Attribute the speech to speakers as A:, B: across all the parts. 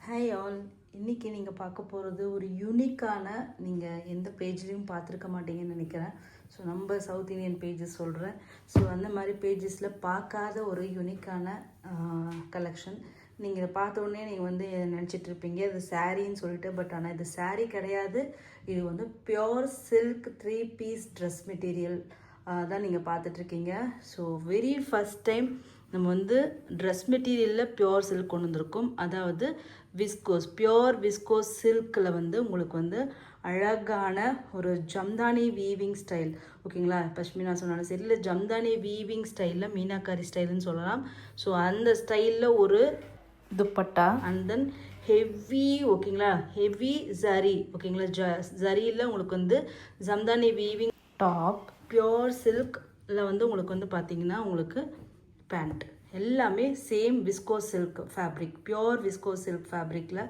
A: Hi all. இன்றைக்கி நீங்கள் பார்க்க போகிறது ஒரு யூனிக்கான, நீங்கள் எந்த பேஜ்லேயும் பார்த்துருக்க மாட்டீங்கன்னு நினைக்கிறேன். ஸோ நம்ம சவுத் இந்தியன் பேஜஸ் சொல்கிறேன். ஸோ அந்த மாதிரி பேஜஸில் பார்க்காத ஒரு யூனிக்கான கலெக்ஷன். நீங்கள் இதை பார்த்த உடனே நீங்கள் வந்து நினச்சிட்ருப்பீங்க இது சாரின்னு சொல்லிட்டு. பட் ஆனால் இது சாரீ கிடையாது. இது வந்து pure silk 3 piece dress material தான் நீங்கள் பார்த்துட்ருக்கீங்க. ஸோ வெரி ஃபஸ்ட் டைம் நம்ம வந்து ட்ரெஸ் மெட்டீரியலில் பியோர் சில்க் கொண்டு வந்திருக்கோம். அதாவது விஸ்கோஸ், பியோர் விஸ்கோஸ் சில்கில் வந்து உங்களுக்கு வந்து அழகான ஒரு ஜம்தானி வீவிங் ஸ்டைல், ஓகேங்களா? பஷ்மினா சொன்னாலும் சரி, இல்லை ஜம்தானி வீவிங் ஸ்டைலில் மீனாக்காரி ஸ்டைல்னு சொல்லலாம். ஸோ அந்த ஸ்டைலில் ஒரு துப்பட்டா அண்ட் தென் ஹெவி, ஓகேங்களா, ஹெவி ஜரி, ஓகேங்களா, ஜரியில் உங்களுக்கு வந்து ஜம்தானி வீவிங் டாப், பியோர் சில்கில் வந்து உங்களுக்கு வந்து பார்த்திங்கன்னா உங்களுக்கு பேண்ட் எல்லாமே same viscose silk fabric, pure viscose silk ஃபேப்ரிக்கில்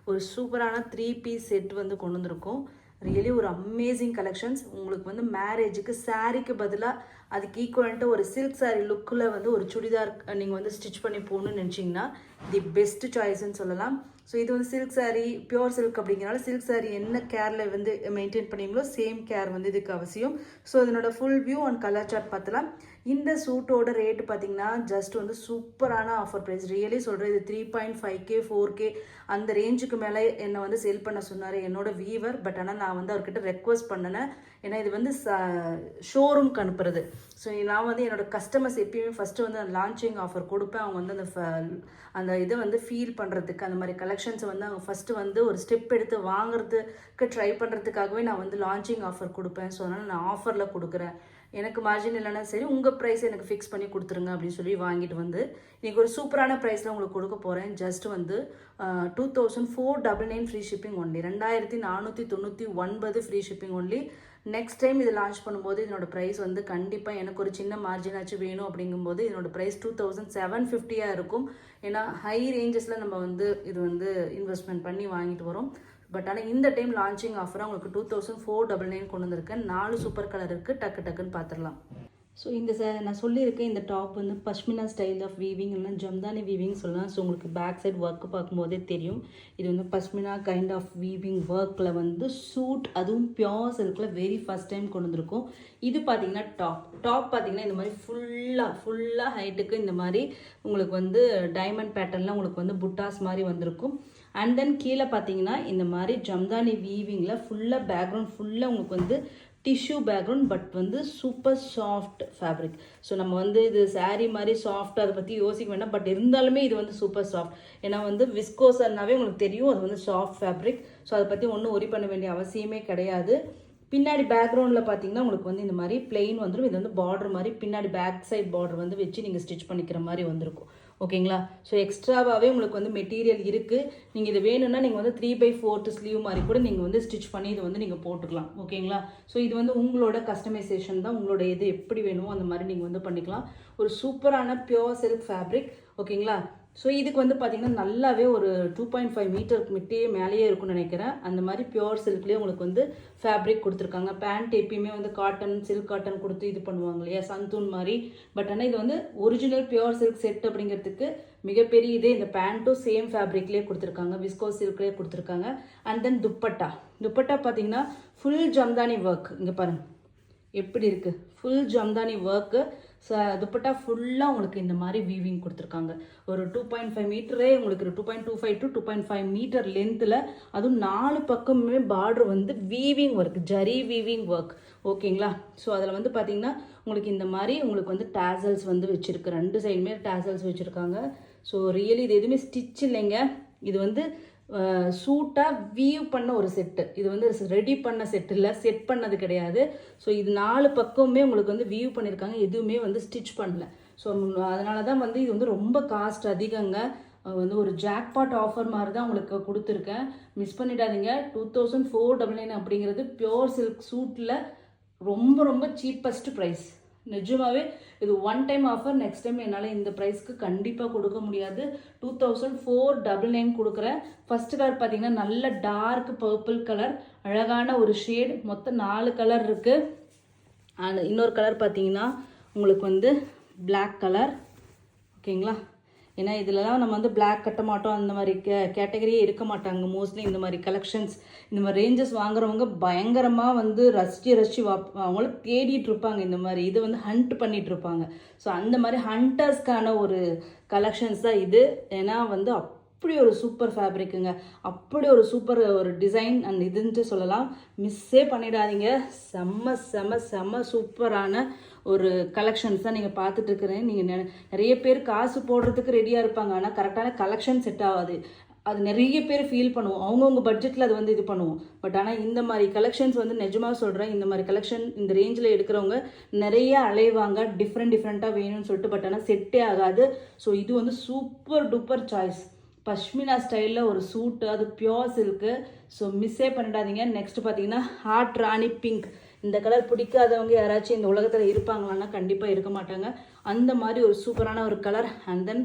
A: ஒரு சூப்பரான 3 பீஸ் செட் வந்து கொண்டு வந்திருக்கோம். ரியலி ஒரு அமேசிங் கலெக்ஷன்ஸ். உங்களுக்கு வந்து மேரேஜுக்கு சாரீக்கு பதிலாக அதுக்கு ஈக்குவலண்ட்டு ஒரு சில்க் சாரீ லுக்கில் வந்து ஒரு சுடிதார் நீங்கள் வந்து ஸ்டிச் பண்ணி போகணுன்னு நினச்சிங்கன்னா தி பெஸ்ட் சாய்ஸ்ன்னு சொல்லலாம். ஸோ இது வந்து சில்க் சாரீ, பியோர் சில்க் அப்படிங்கிறனால சில்க் சாரீ என்ன கேரில் வந்து மெயின்டைன் பண்ணீங்களோ சேம் கேர் வந்து இதுக்கு அவசியம். ஸோ இதனோட full view and colour chart பார்த்தலாம். இந்த சூட்டோட ரேட்டு பார்த்தீங்கன்னா ஜஸ்ட் வந்து சூப்பரான ஆஃபர் ப்ரைஸ். ரியலி சொல்கிறேன், இது 3.5K 4K அந்த ரேஞ்சுக்கு மேலே என்னை வந்து சேல் பண்ண சொன்னார் என்னோட வீவர். பட் ஆனால் நான் வந்து அவர்கிட்ட ரெக்வஸ்ட் பண்ணினேன். ஏன்னா இது வந்து ஷோரூம்க்கு அனுப்புறது. ஸோ நான் வந்து என்னோடய கஸ்டமர்ஸ் எப்பயுமே ஃபஸ்ட்டு வந்து லான்ச்சிங் ஆஃபர் கொடுப்பேன். அவங்க வந்து அந்த இதை வந்து ஃபீல் பண்ணுறதுக்கு, அந்த மாதிரி கலெக்ஷன்ஸை வந்து அவங்க ஃபஸ்ட்டு வந்து ஒரு ஸ்டெப் எடுத்து வாங்குறதுக்கு ட்ரை பண்ணுறதுக்காகவே நான் வந்து லான்ச்சிங் ஆஃபர் கொடுப்பேன். ஸோ அதனால் நான் ஆஃபரில் கொடுக்குறேன். எனக்கு மார்ஜின் இல்லைன்னா சரி, உங்கள் ப்ரைஸ் எனக்கு ஃபிக்ஸ் பண்ணி கொடுத்துருங்க அப்படின்னு சொல்லி வாங்கிட்டு வந்து இன்றைக்கி ஒரு சூப்பரான ப்ரைஸில் உங்களுக்கு கொடுக்க போகிறேன். ஜஸ்ட் வந்து 2499 free shipping only, 2499 free shipping only. Next time இது லான்ச் பண்ணும்போது இதனோட ப்ரைஸ் வந்து கண்டிப்பாக எனக்கு ஒரு சின்ன மார்ஜினாச்சும் வேணும். அப்படிங்கும்போது இதனோட ப்ரைஸ் 2750 இருக்கும். ஏன்னா ஹை ரேஞ்சஸில் நம்ம வந்து இது வந்து இன்வெஸ்ட்மெண்ட் பண்ணி வாங்கிட்டு வரோம். பட் ஆனால் இந்த டைம் லான்ச்சிங் ஆஃபராக உங்களுக்கு 2499 கொண்டு வந்திருக்கேன். 4 சூப்பர் கலர் இருக்குது. டக்குன்னு பார்த்துடலாம். ஸோ இந்த நான் சொல்லியிருக்கேன், இந்த டாப் வந்து பஷ்மினா ஸ்டைல் ஆஃப் வீவிங் இல்லைனா ஜம்தானி வீவிங் சொல்லலாம். ஸோ உங்களுக்கு பேக் சைட் ஒர்க்கு பார்க்கும்போதே தெரியும். இது வந்து பஷ்மினா கைண்ட் ஆஃப் வீவிங் ஒர்க்கில் வந்து சூட், அதுவும் பியோர் சில்கில் வெரி ஃபஸ்ட் டைம் கொண்டு வந்திருக்கும். இது பார்த்தீங்கன்னா டாப் பார்த்தீங்கன்னா இந்த மாதிரி ஃபுல்லாக ஹைட்டுக்கு இந்த மாதிரி உங்களுக்கு வந்து டைமண்ட் பேட்டர்னில் உங்களுக்கு வந்து புட்டாஸ் மாதிரி வந்திருக்கும். அண்ட் தென் கீழே பார்த்தீங்கன்னா இந்த மாதிரி ஜம்தானி வீவிங்கில் ஃபுல்லாக பேக்ரவுண்ட் ஃபுல்லாக உங்களுக்கு வந்து டிஷ்யூ பேக்ரவுண்ட், பட் வந்து சூப்பர் சாஃப்ட் ஃபேப்ரிக். ஸோ நம்ம வந்து இது சாரீ மாதிரி சாஃப்ட் அதை பற்றி யோசிக்க வேண்டாம். பட் இருந்தாலுமே இது வந்து சூப்பர் சாஃப்ட். ஏன்னா வந்து விஸ்கோஸ்னாவே உங்களுக்கு தெரியும் அது வந்து சாஃப்ட் ஃபேப்ரிக். ஸோ அதை பற்றி ஒன்றும் ஒரி பண்ண வேண்டிய அவசியமே கிடையாது. பின்னாடி பேக்ரவுண்டில் பார்த்தீங்கன்னா உங்களுக்கு வந்து இந்த மாதிரி பிளெயின் வந்துடும். இது வந்து பார்டர் மாதிரி பின்னாடி பேக் சைட் பார்டர் வந்து வச்சு நீங்கள் ஸ்டிச் பண்ணிக்கிற மாதிரி வந்திருக்கும், ஓகேங்களா? ஸோ எக்ஸ்ட்ராவாகவே உங்களுக்கு வந்து மெட்டீரியல் இருக்குது. நீங்கள் இது வேணும்னா நீங்கள் வந்து 3/4 ஸ்லீவ் மாதிரி கூட நீங்கள் வந்து ஸ்டிச் பண்ணி இது வந்து நீங்கள் போட்டுக்கலாம், ஓகேங்களா? ஸோ இது வந்து உங்களோட கஸ்டமைசேஷன் தான். உங்களோட இது எப்படி வேணுமோ அந்த மாதிரி நீங்கள் வந்து பண்ணிக்கலாம். ஒரு சூப்பரான பியோர் சில்க் ஃபேப்ரிக், ஓகேங்களா? ஸோ இதுக்கு வந்து பார்த்திங்கன்னா நல்லாவே ஒரு 2.5 மீட்டர் மேலேயே இருக்கும்னு நினைக்கிறேன். அந்த மாதிரி பியோர் சில்க்லேயே உங்களுக்கு வந்து ஃபேப்ரிக் கொடுத்துருக்காங்க. பேண்ட் எப்பயுமே வந்து காட்டன், சில்க் காட்டன் கொடுத்து இது பண்ணுவாங்க இல்லையா, சந்தூன் மாதிரி. பட் ஆனால் இது வந்து ஒரிஜினல் பியோர் சில்க் செட் அப்படிங்கிறதுக்கு மிகப்பெரிய இதே. இந்த பேண்ட்டும் சேம் ஃபேப்ரிக்லேயே கொடுத்துருக்காங்க, விஸ்கோஸ் சில்க்லேயே கொடுத்துருக்காங்க. அண்ட் தென் துப்பட்டா பார்த்தீங்கன்னா ஃபுல் ஜம்தானி ஒர்க். இங்கே பாருங்கள் எப்படி இருக்குது, ஃபுல் ஜம்தானி ஒர்க்கு. துப்பட்டா ஃபுல்லாக உங்களுக்கு இந்த மாதிரி வீவிங் கொடுத்துருக்காங்க. ஒரு 2.5 மீட்டரே உங்களுக்கு 2.25 to 2.5 மீட்டர் லென்த்தில், அதுவும் 4 பக்கமுமே பார்டர் வந்து weaving work, zari weaving work, ஓகேங்களா? ஸோ அதில் வந்து பார்த்திங்கன்னா உங்களுக்கு இந்த மாதிரி உங்களுக்கு வந்து டேசல்ஸ் வந்து வச்சுருக்கு. 2 சைடுமே டேசல்ஸ் வச்சுருக்காங்க. ஸோ ரியலி இது எதுவுமே ஸ்டிச் இல்லைங்க. இது வந்து சூட்டாக வீவ் பண்ண ஒரு செட்டு. இது வந்து ரெடி பண்ண செட் இல்லை, செட் பண்ணது கிடையாது. ஸோ இது 4 பக்கமுமே உங்களுக்கு வந்து வீவ் பண்ணியிருக்காங்க. எதுவுமே வந்து ஸ்டிச் பண்ணல. ஸோ அதனால தான் வந்து இது வந்து ரொம்ப காஸ்ட் அதிகங்க. வந்து ஒரு ஜாக்பாட் ஆஃபர் மாதிரி தான் உங்களுக்கு கொடுத்துருக்கேன். மிஸ் பண்ணிடாதீங்க. 2499 அப்படிங்கிறது பியோர் சில்க் சூட்டில் ரொம்ப சீப்பஸ்ட் ப்ரைஸ். நிஜமாவே இது one time offer. Next time என்னால் இந்த ப்ரைஸ்க்கு கண்டிப்பாக கொடுக்க முடியாது. 2499 கொடுக்குறேன். ஃபஸ்ட்டு கலர் பார்த்தீங்கன்னா நல்ல டார்க் பர்பிள் கலர், அழகான ஒரு ஷேட். மொத்தம் 4 கலர் இருக்குது. அண்ட் இன்னொரு கலர் பார்த்தீங்கன்னா உங்களுக்கு வந்து பிளாக் கலர், ஓகேங்களா? ஏன்னா இதிலலாம் நம்ம வந்து பிளாக் கட்ட மாட்டோம், அந்த மாதிரி கேட்டகரியே இருக்க மாட்டாங்க மோஸ்ட்லி. இந்த மாதிரி கலெக்ஷன்ஸ் இந்த மாதிரி ரேஞ்சஸ் வாங்குறவங்க பயங்கரமாக வந்து ரசித்து அவங்களும் தேடிட்டு இருப்பாங்க. இந்த மாதிரி இது வந்து ஹண்ட் பண்ணிட்டு இருப்பாங்க. ஸோ அந்த மாதிரி ஹண்டர்ஸ்க்கான ஒரு கலெக்ஷன்ஸ் தான் இது. ஏன்னா வந்து அப்படி ஒரு சூப்பர் ஃபேப்ரிக்குங்க, அப்படி ஒரு சூப்பர் ஒரு டிசைன் அண்ட் இதுன்ட்டு சொல்லலாம். மிஸ்ஸே பண்ணிடாதீங்க. செம்ம செம்ம செம்ம சூப்பரான ஒரு கலெக்ஷன்ஸ் தான் நீங்கள் பார்த்துட்டு இருக்கிறேன். நீங்கள் நிறைய பேர் காசு போடுறதுக்கு ரெடியாக இருப்பாங்க, ஆனால் கரெக்டான கலெக்ஷன் செட் ஆகாது. அது நிறைய பேர் ஃபீல் பண்ணுவோம், அவங்கவுங்க பட்ஜெட்டில் அது வந்து இது பண்ணுவோம். பட் ஆனால் இந்த மாதிரி கலெக்ஷன்ஸ் வந்து நிஜமாக சொல்கிறேன், இந்த மாதிரி கலெக்ஷன் இந்த ரேஞ்சில் எடுக்கிறவங்க நிறைய அலைவாங்க, டிஃப்ரெண்ட்டாக வேணும்னு சொல்லிட்டு. பட் ஆனால் செட்டே ஆகாது. ஸோ இது வந்து சூப்பர் டூப்பர் சாய்ஸ். பஷ்மினா ஸ்டைலில் ஒரு சூட்டு, அது பியோர் சில்க்கு. ஸோ மிஸ்ஸே பண்ணிடாதீங்க. நெக்ஸ்ட் பார்த்தீங்கன்னா ஹாட் ராணி பிங்க். இந்த கலர் பிடிக்காதவங்க யாராச்சும் இந்த உலகத்தில் இருப்பாங்களான்னா கண்டிப்பாக இருக்க மாட்டாங்க. அந்த மாதிரி ஒரு சூப்பரான ஒரு கலர். அண்ட் தென்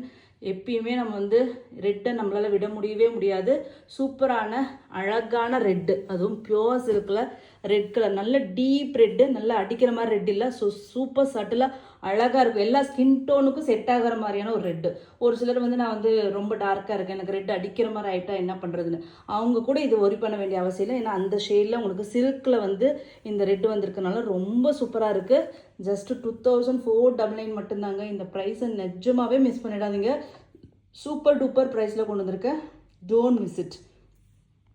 A: எப்பயுமே நம்ம வந்து ரெட்டை நம்மளால் விட முடியவே முடியாது. சூப்பரான அழகான ரெட்டு, அதுவும் பியோர் சில்கில் ரெட் கலர், நல்ல டீப் ரெட்டு, நல்லா அடிக்கிற மாதிரி ரெட் இல்லை. ஸோ சூப்பர் சட்டிலாக அழகாக இருக்கும். எல்லா ஸ்கின் டோனுக்கும் செட் ஆகிற மாதிரியான ஒரு ரெட்டு. ஒரு சிலர் வந்து நான் வந்து ரொம்ப டார்க்காக இருக்கேன், எனக்கு ரெட் அடிக்கிற மாதிரி ஆகிட்டா என்ன பண்ணுறதுன்னு, அவங்க கூட இது ஒரி பண்ண வேண்டிய அவசியம் இல்லை. ஏன்னா அந்த ஷேடில் உங்களுக்கு சில்கில் வந்து இந்த ரெட்டு வந்திருக்கனால ரொம்ப சூப்பராக இருக்குது. ஜஸ்ட்டு 2499 மட்டும்தாங்க. இந்த ப்ரைஸை நிஜமாகவே மிஸ் பண்ணிடாதீங்க. சூப்பர் டூப்பர் ப்ரைஸில் கொண்டு வந்திருக்கேன். Don't miss it.